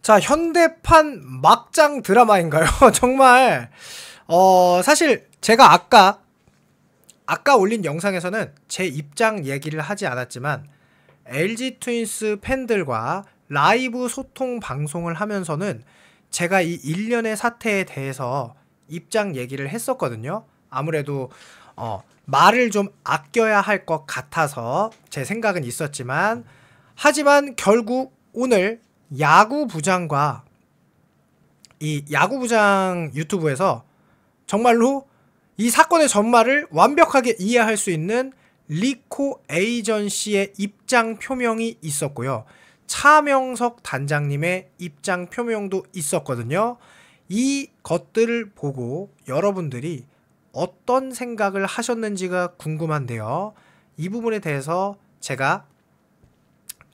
자, 현대판 막장 드라마인가요? 정말 사실 제가 아까 올린 영상에서는 제 입장 얘기를 하지 않았지만 LG 트윈스 팬들과 라이브 소통 방송을 하면서는 제가 이 일련의 사태에 대해서 입장 얘기를 했었거든요. 아무래도 말을 좀 아껴야 할 것 같아서 제 생각은 있었지만, 하지만 결국 오늘 야구부장과 이 야구부장 유튜브에서 정말로 이 사건의 전말을 완벽하게 이해할 수 있는 리코 에이전시의 입장 표명이 있었고요. 차명석 단장님의 입장 표명도 있었거든요. 이 것들을 보고 여러분들이 어떤 생각을 하셨는지가 궁금한데요. 이 부분에 대해서 제가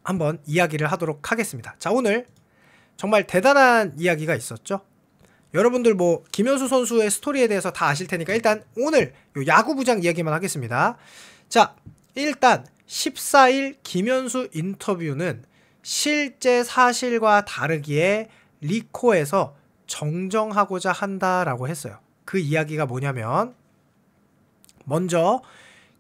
한번 이야기를 하도록 하겠습니다. 자, 오늘 정말 대단한 이야기가 있었죠. 여러분들 뭐 김현수 선수의 스토리에 대해서 다 아실 테니까 일단 오늘 요 야구부장 이야기만 하겠습니다. 자, 일단 14일 김현수 인터뷰는 실제 사실과 다르기에 리코에서 정정하고자 한다라고 했어요. 그 이야기가 뭐냐면, 먼저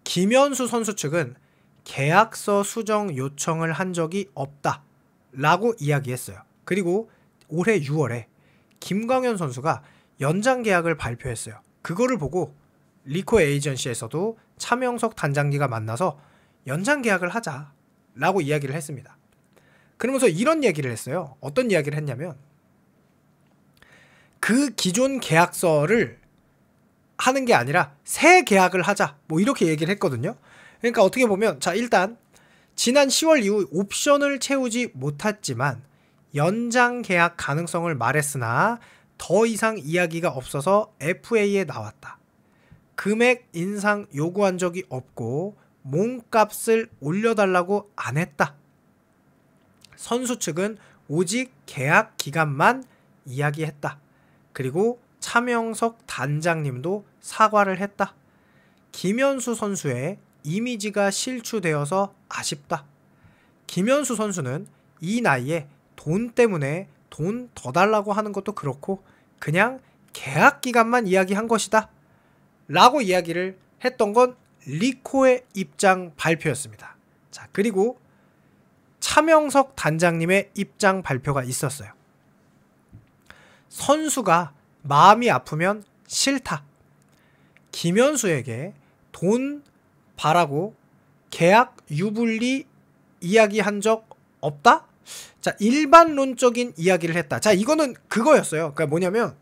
김현수 선수 측은 계약서 수정 요청을 한 적이 없다 라고 이야기했어요. 그리고 올해 6월에 김광현 선수가 연장 계약을 발표했어요. 그거를 보고 리코 에이전시에서도 차명석 단장님과 만나서 연장 계약을 하자 라고 이야기를 했습니다. 그러면서 이런 얘기를 했어요. 어떤 이야기를 했냐면, 그 기존 계약서를 하는 게 아니라 새 계약을 하자, 뭐 이렇게 얘기를 했거든요. 그러니까 어떻게 보면, 자, 일단 지난 10월 이후 옵션을 채우지 못했지만 연장 계약 가능성을 말했으나 더 이상 이야기가 없어서 FA에 나왔다. 금액 인상 요구한 적이 없고 몸값을 올려달라고 안 했다. 선수 측은 오직 계약 기간만 이야기했다. 그리고 차명석 단장님도 사과를 했다. 김현수 선수의 이미지가 실추되어서 아쉽다. 김현수 선수는 이 나이에 돈 때문에 돈 더 달라고 하는 것도 그렇고 그냥 계약 기간만 이야기한 것이다 라고 이야기를 했던 건 리코의 입장 발표였습니다. 자, 그리고 차명석 단장님의 입장 발표가 있었어요. 선수가 마음이 아프면 싫다. 김현수에게 돈 바라고 계약 유불리 이야기한 적 없다? 자, 일반론적인 이야기를 했다. 자, 이거는 그거였어요. 그러니까 뭐냐면,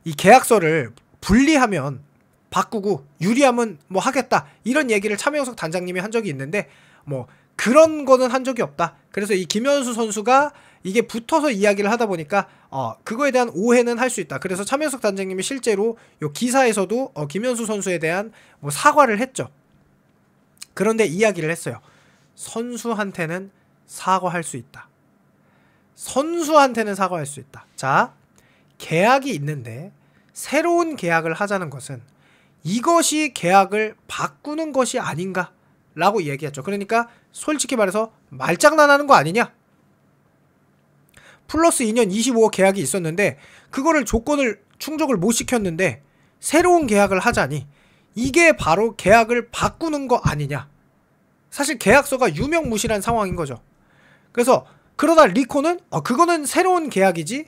이 계약서를 불리하면 바꾸고 유리하면 뭐 하겠다, 이런 얘기를 차명석 단장님이 한 적이 있는데 뭐 그런 거는 한 적이 없다. 그래서 이 김현수 선수가 이게 붙어서 이야기를 하다 보니까 그거에 대한 오해는 할 수 있다. 그래서 차명석 단장님이 실제로 요 기사에서도 김현수 선수에 대한 뭐 사과를 했죠. 그런데 이야기를 했어요. 선수한테는 사과할 수 있다. 선수한테는 사과할 수 있다. 자, 계약이 있는데 새로운 계약을 하자는 것은 이것이 계약을 바꾸는 것이 아닌가 라고 얘기했죠. 그러니까 솔직히 말해서 말장난하는 거 아니냐? 플러스 2년 25억 계약이 있었는데 그거를 조건을 충족을 못 시켰는데 새로운 계약을 하자니 이게 바로 계약을 바꾸는 거 아니냐? 사실 계약서가 유명무실한 상황인 거죠. 그래서 그러다 리코는 그거는 새로운 계약이지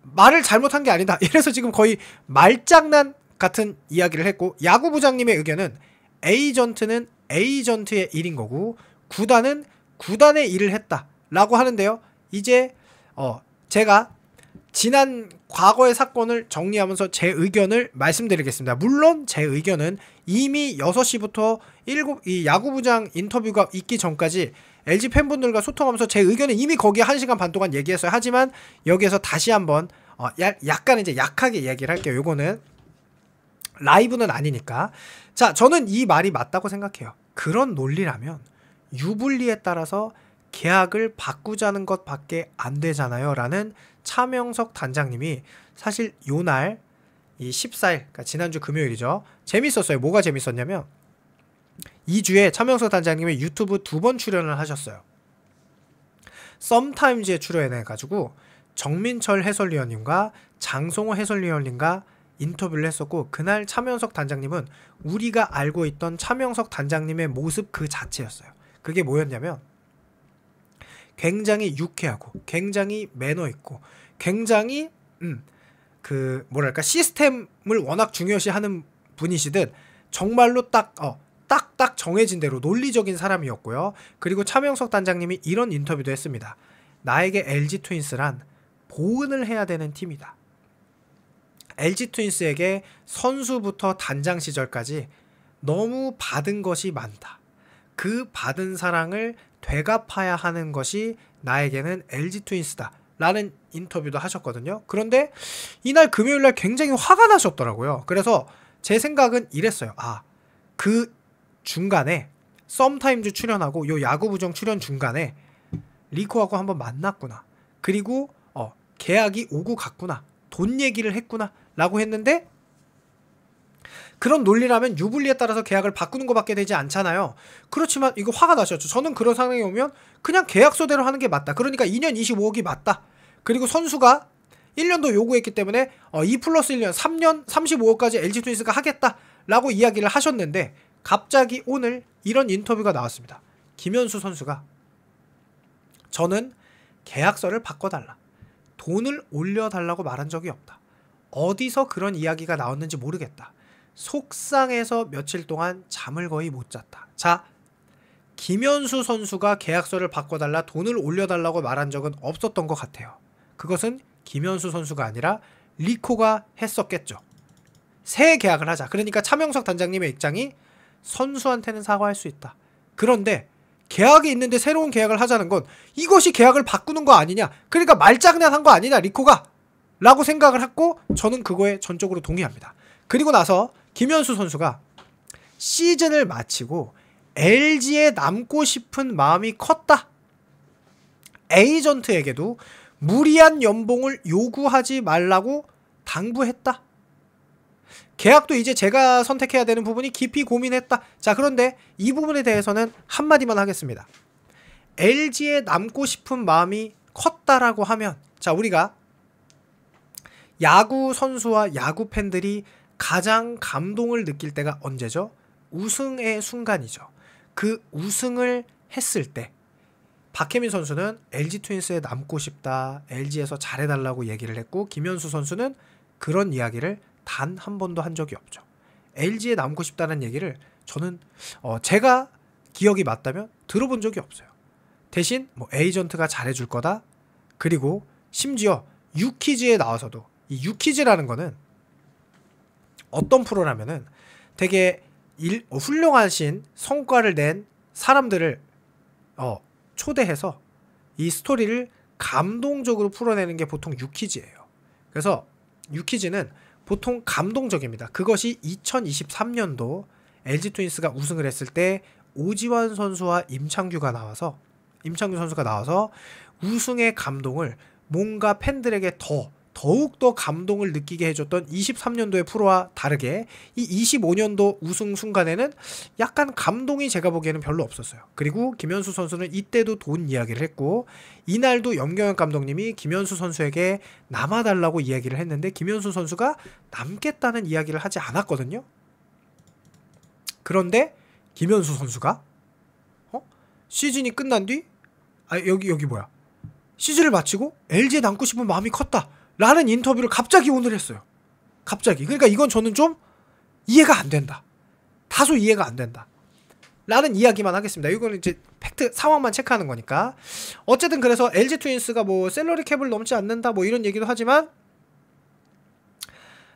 말을 잘못한 게 아니다. 이래서 지금 거의 말장난 같은 이야기를 했고, 야구부장님의 의견은 에이전트는 에이전트의 일인 거고 구단은 구단의 일을 했다 라고 하는데요. 이제 제가 지난 과거의 사건을 정리하면서 제 의견을 말씀드리겠습니다. 물론 제 의견은 이미 6시부터 이 야구부장 인터뷰가 있기 전까지 LG 팬분들과 소통하면서 제 의견은 이미 거기에 1시간 반 동안 얘기했어요. 하지만 여기에서 다시 한번 약간 이제 약하게 얘기를 할게요. 요거는 라이브는 아니니까. 자, 저는 이 말이 맞다고 생각해요. 그런 논리라면 유불리에 따라서 계약을 바꾸자는 것밖에 안 되잖아요 라는 차명석 단장님이 사실 요날 이 14일, 그러니까 지난주 금요일이죠. 재밌었어요. 뭐가 재밌었냐면 2주에 차명석 단장님이 유튜브 2번 출연을 하셨어요. 썸타임즈에 출연해가지고 정민철 해설위원님과 장성호 해설위원님과 인터뷰를 했었고, 그날 차명석 단장님은 우리가 알고 있던 차명석 단장님의 모습 그 자체였어요. 그게 뭐였냐면 굉장히 유쾌하고 굉장히 매너 있고 굉장히 그 뭐랄까 시스템을 워낙 중요시하는 분이시듯 정말로 딱딱 정해진 대로 논리적인 사람이었고요. 그리고 차명석 단장님이 이런 인터뷰도 했습니다. 나에게 LG 트윈스란 보은을 해야 되는 팀이다. LG 트윈스에게 선수부터 단장 시절까지 너무 받은 것이 많다. 그 받은 사랑을 되갚아야 하는 것이 나에게는 LG 트윈스다 라는 인터뷰도 하셨거든요. 그런데 이날 금요일날 굉장히 화가 나셨더라고요. 그래서 제 생각은 이랬어요. 그 중간에 썸타임즈 출연하고 요 야구부정 출연 중간에 리코하고 한번 만났구나. 그리고 계약이 오고 갔구나. 돈 얘기를 했구나 라고 했는데, 그런 논리라면 유불리에 따라서 계약을 바꾸는 것밖에 되지 않잖아요. 그렇지만 이거 화가 나셨죠. 저는 그런 상황이 오면 그냥 계약서대로 하는 게 맞다. 그러니까 2년 25억이 맞다. 그리고 선수가 1년도 요구했기 때문에 2 플러스 1년 3년 35억까지 LG 트윈스가 하겠다라고 이야기를 하셨는데, 갑자기 오늘 이런 인터뷰가 나왔습니다. 김현수 선수가 저는 계약서를 바꿔달라, 돈을 올려달라고 말한 적이 없다. 어디서 그런 이야기가 나왔는지 모르겠다. 속상해서 며칠 동안 잠을 거의 못 잤다. 자, 김현수 선수가 계약서를 바꿔달라, 돈을 올려달라고 말한 적은 없었던 것 같아요. 그것은 김현수 선수가 아니라 리코가 했었겠죠. 새 계약을 하자. 그러니까 차명석 단장님의 입장이 선수한테는 사과할 수 있다. 그런데 계약이 있는데 새로운 계약을 하자는 건 이것이 계약을 바꾸는 거 아니냐. 그러니까 말장난한 거 아니냐 리코가 라고 생각을 했고, 저는 그거에 전적으로 동의합니다. 그리고 나서 김현수 선수가 시즌을 마치고 LG에 남고 싶은 마음이 컸다. 에이전트에게도 무리한 연봉을 요구하지 말라고 당부했다. 계약도 이제 제가 선택해야 되는 부분이 깊이 고민했다. 자, 그런데 이 부분에 대해서는 한마디만 하겠습니다. LG에 남고 싶은 마음이 컸다라고 하면, 자, 우리가 야구 선수와 야구 팬들이 가장 감동을 느낄 때가 언제죠? 우승의 순간이죠. 그 우승을 했을 때 박혜민 선수는 LG 트윈스에 남고 싶다, LG에서 잘해달라고 얘기를 했고, 김현수 선수는 그런 이야기를 단 한 번도 한 적이 없죠. LG에 남고 싶다는 얘기를 저는 제가 기억이 맞다면 들어본 적이 없어요. 대신 뭐 에이전트가 잘해줄 거다. 그리고 심지어 유키즈에 나와서도, 이 유키즈라는 거는 어떤 프로라면은 되게 훌륭하신 성과를 낸 사람들을 초대해서 이 스토리를 감동적으로 풀어내는 게 보통 유키즈예요. 그래서 유키즈는 보통 감동적입니다. 그것이 2023년도 LG 트윈스가 우승을 했을 때 오지환 선수와 임창규 선수가 나와서 우승의 감동을 뭔가 팬들에게 더욱더 감동을 느끼게 해줬던 23년도의 프로와 다르게 이 25년도 우승 순간에는 약간 감동이 제가 보기에는 별로 없었어요. 그리고 김현수 선수는 이때도 돈 이야기를 했고, 이날도 염경엽 감독님이 김현수 선수에게 남아달라고 이야기를 했는데 김현수 선수가 남겠다는 이야기를 하지 않았거든요. 그런데 김현수 선수가 시즌이 끝난 뒤 여기 뭐야, 시즌을 마치고 LG에 남고 싶은 마음이 컸다 라는 인터뷰를 갑자기 오늘 했어요. 갑자기. 그러니까 이건 저는 좀 이해가 안 된다. 다소 이해가 안 된다. 라는 이야기만 하겠습니다. 이거는 이제 팩트 상황만 체크하는 거니까. 어쨌든 그래서 LG 트윈스가 뭐 셀러리 캡을 넘지 않는다 뭐 이런 얘기도 하지만,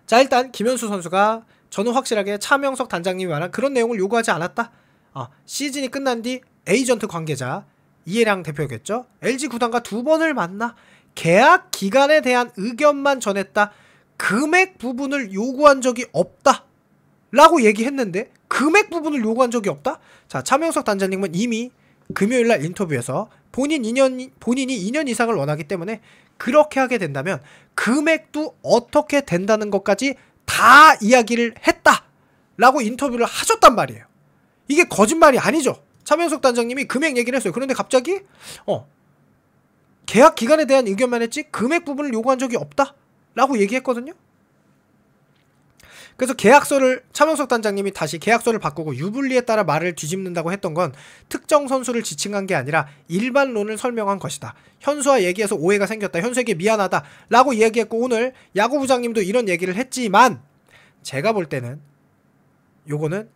자, 일단 김현수 선수가 저는 확실하게 차명석 단장님이 말한 그런 내용을 요구하지 않았다. 시즌이 끝난 뒤 에이전트 관계자 이해량 대표겠죠. LG 구단과 2번을 만나 계약 기간에 대한 의견만 전했다. 금액 부분을 요구한 적이 없다 라고 얘기했는데 금액 부분을 요구한 적이 없다? 자, 차명석 단장님은 이미 금요일날 인터뷰에서 본인이 2년 이상을 원하기 때문에 그렇게 하게 된다면 금액도 어떻게 된다는 것까지 다 이야기를 했다 라고 인터뷰를 하셨단 말이에요. 이게 거짓말이 아니죠. 차명석 단장님이 금액 얘기를 했어요. 그런데 갑자기 계약 기간에 대한 의견만 했지 금액 부분을 요구한 적이 없다 라고 얘기했거든요. 그래서 계약서를 차명석 단장님이 다시 계약서를 바꾸고 유불리에 따라 말을 뒤집는다고 했던 건 특정 선수를 지칭한 게 아니라 일반론을 설명한 것이다. 현수와 얘기해서 오해가 생겼다. 현수에게 미안하다 라고 얘기했고, 오늘 야구부장님도 이런 얘기를 했지만 제가 볼 때는 요거는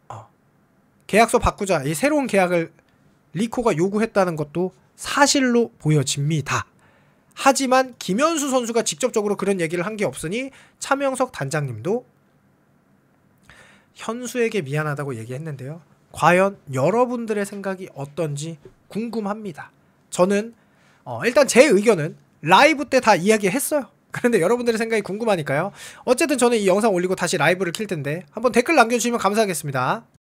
계약서 바꾸자, 이 새로운 계약을 리코가 요구했다는 것도 사실로 보여집니다. 하지만 김현수 선수가 직접적으로 그런 얘기를 한 게 없으니 차명석 단장님도 현수에게 미안하다고 얘기했는데요. 과연 여러분들의 생각이 어떤지 궁금합니다. 저는 일단 제 의견은 라이브 때 다 이야기했어요. 그런데 여러분들의 생각이 궁금하니까요. 어쨌든 저는 이 영상 올리고 다시 라이브를 킬 텐데 한번 댓글 남겨주시면 감사하겠습니다.